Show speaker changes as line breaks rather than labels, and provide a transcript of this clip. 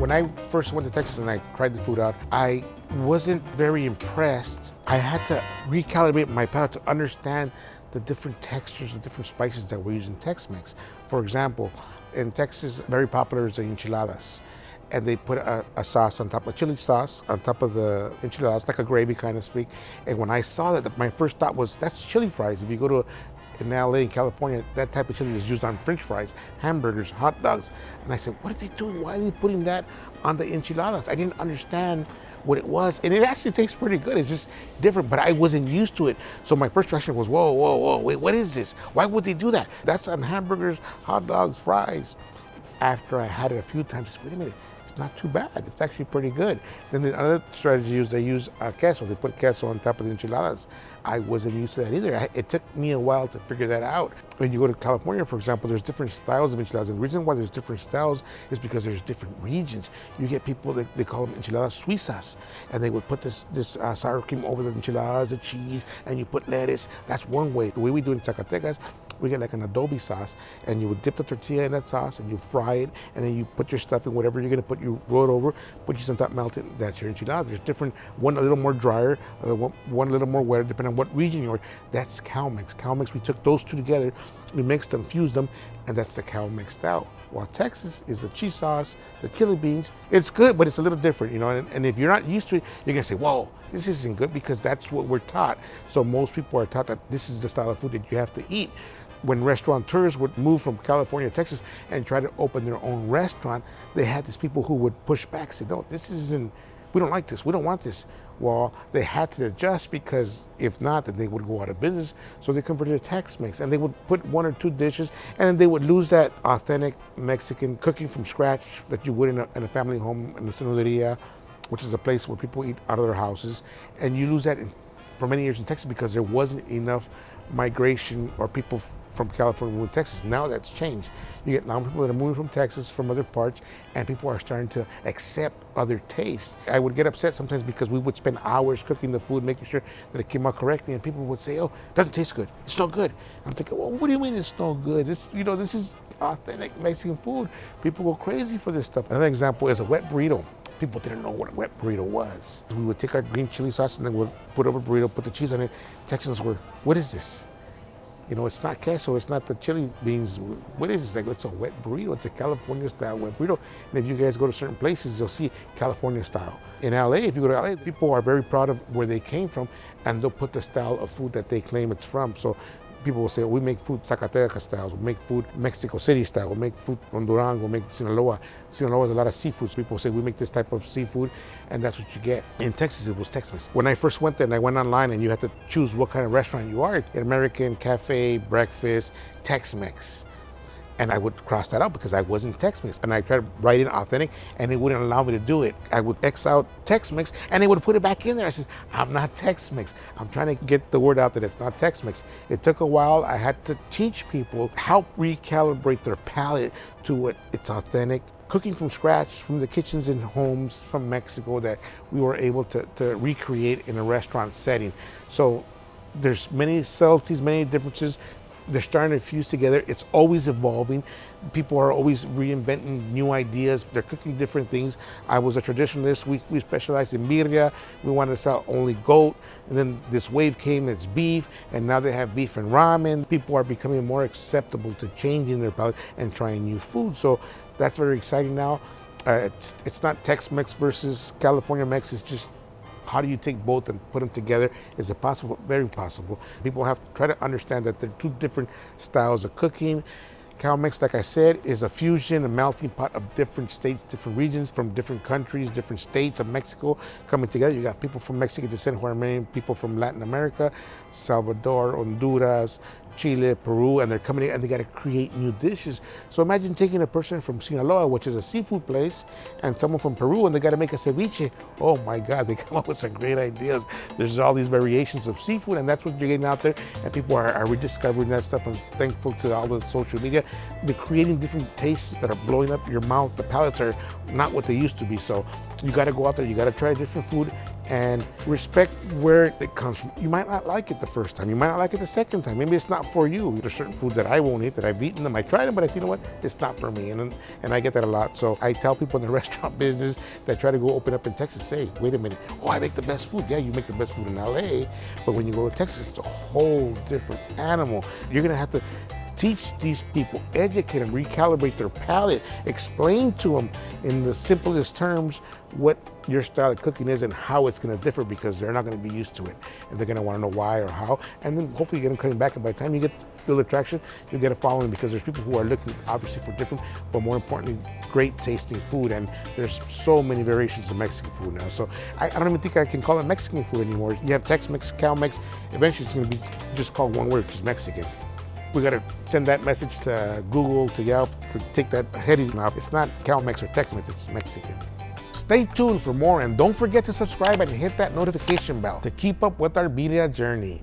When I first went to Texas and I tried the food out, I wasn't very impressed. I had to recalibrate my palate to understand the different textures, the different spices that we're using in Tex-Mex. For example, in Texas, very popular is the enchiladas. And they put a sauce on top, a chili sauce on top of the enchiladas, like a gravy kind of speak. And when I saw that, my first thought was, that's chili fries. If you go to in LA, in California, that type of chili is used on French fries, hamburgers, hot dogs. And I said, what are they doing? Why are they putting that on the enchiladas? I didn't understand what it was. And it actually tastes pretty good. It's just different, but I wasn't used to it. So my first reaction was, whoa, whoa, whoa, wait, what is this? Why would they do that? That's on hamburgers, hot dogs, fries. After I had it a few times, I said, wait a minute, it's not too bad. It's actually pretty good. Then the other strategy is they use queso. They put queso on top of the enchiladas. I wasn't used to that either. It took me a while to figure that out. When you go to California, for example, there's different styles of enchiladas. And the reason why there's different styles is because there's different regions. You get people that they call them enchiladas suizas, and they would put this sour cream over the enchiladas, the cheese, and you put lettuce. That's one way. The way we do it in Zacatecas, we get like an adobe sauce, and you would dip the tortilla in that sauce, and you fry it, and then you put your stuff in whatever you're gonna put, you roll it over, put your on top, melt it, that's your enchilada. There's different, one a little more drier, one a little more wetter, depending on what region you're in. That's CalMex. CalMex, we took those two together, we mixed them, fused them, and that's the CalMex style. While Texas is the cheese sauce, the chili beans. It's good, but it's a little different, you know, and if you're not used to it, you're gonna say, whoa, this isn't good, because that's what we're taught. So most people are taught that this is the style of food that you have to eat. When restaurateurs would move from California to Texas and try to open their own restaurant, they had these people who would push back, say, no, this isn't, we don't like this, we don't want this. Well, they had to adjust, because if not, then they would go out of business. So they converted to Tex-Mex, and they would put one or two dishes, and then they would lose that authentic Mexican cooking from scratch that you would in a family home, in a cenoteria, which is a place where people eat out of their houses. And you lose that for many years in Texas, because there wasn't enough migration or people from California moving to Texas. Now that's changed. You get now people that are moving from Texas, from other parts, and people are starting to accept other tastes. I would get upset sometimes because we would spend hours cooking the food, making sure that it came out correctly, and people would say, oh, it doesn't taste good. It's no good. I'm thinking, well, what do you mean it's no good? This is authentic Mexican food. People go crazy for this stuff. Another example is a wet burrito. People didn't know what a wet burrito was. We would take our green chili sauce and then we'd put over burrito, put the cheese on it. Texans were, what is this? You know, it's not queso, it's not the chili beans. What is this? Like, it's a wet burrito. It's a California style wet burrito. And if you guys go to certain places, you'll see California style. In LA, if you go to LA, people are very proud of where they came from, and they'll put the style of food that they claim it's from. So people will say, we make food Zacatecas style, we make food Mexico City style, we make food Honduran, we make Sinaloa. Sinaloa has a lot of seafood, so people say we make this type of seafood, and that's what you get. In Texas, it was Tex-Mex. When I first went there and I went online and you had to choose what kind of restaurant you are, American, cafe, breakfast, Tex-Mex. And I would cross that out because I wasn't Tex-Mex. And I tried to write in authentic, and it wouldn't allow me to do it. I would X out Tex-Mex, and they would put it back in there. I said, I'm not Tex-Mex. I'm trying to get the word out that it's not Tex-Mex. It took a while. I had to teach people how to recalibrate their palate to what it's authentic. Cooking from scratch, from the kitchens and homes from Mexico that we were able to recreate in a restaurant setting. So there's many subtleties, many differences. They're starting to fuse together. It's always evolving. People are always reinventing new ideas. They're cooking different things. I was a traditionalist. We specialized in birria. We wanted to sell only goat. And then this wave came, it's beef. And now they have beef and ramen. People are becoming more acceptable to changing their palate and trying new food. So that's very exciting now. It's not Tex-Mex versus California Mex. It's just, how do you take both and put them together? Is it possible? Very possible. People have to try to understand that they're two different styles of cooking. CalMex, like I said, is a fusion, a melting pot of different states, different regions, from different countries, different states of Mexico coming together. You got people from Mexican descent who are many people from Latin America, Salvador, Honduras, Chile, Peru, and they're coming in and they got to create new dishes. So imagine taking a person from Sinaloa, which is a seafood place, and someone from Peru, and they got to make a ceviche. Oh my God, they come up with some great ideas. There's all these variations of seafood, and that's what you're getting out there, and people are rediscovering that stuff. I'm thankful to all the social media. They're creating different tastes that are blowing up your mouth. The palates are not what they used to be. So you got to go out there, you got to try different food, and respect where it comes from. You might not like it the first time. You might not like it the second time. Maybe it's not for you. There's certain foods that I won't eat, that I've eaten them. I tried them, but I say, you know what? It's not for me. And I get that a lot. So I tell people in the restaurant business that try to go open up in Texas, say, wait a minute. Oh, I make the best food. Yeah, you make the best food in LA. But when you go to Texas, it's a whole different animal. You're going to have to teach these people, educate them, recalibrate their palate, explain to them in the simplest terms what your style of cooking is and how it's going to differ, because they're not going to be used to it. And they're going to want to know why or how. And then hopefully you get them coming back. And by the time you get build attraction, you'll get a following, because there's people who are looking obviously for different, but more importantly, great tasting food. And there's so many variations of Mexican food now. So I don't even think I can call it Mexican food anymore. You have TexMex, CalMex. Eventually it's going to be just called one word, which is Mexican. We got to send that message to Google, to Yelp, to take that heading off. It's not CalMex or TexMex, it's Mexican. Stay tuned for more, and don't forget to subscribe and hit that notification bell to keep up with our birria journey.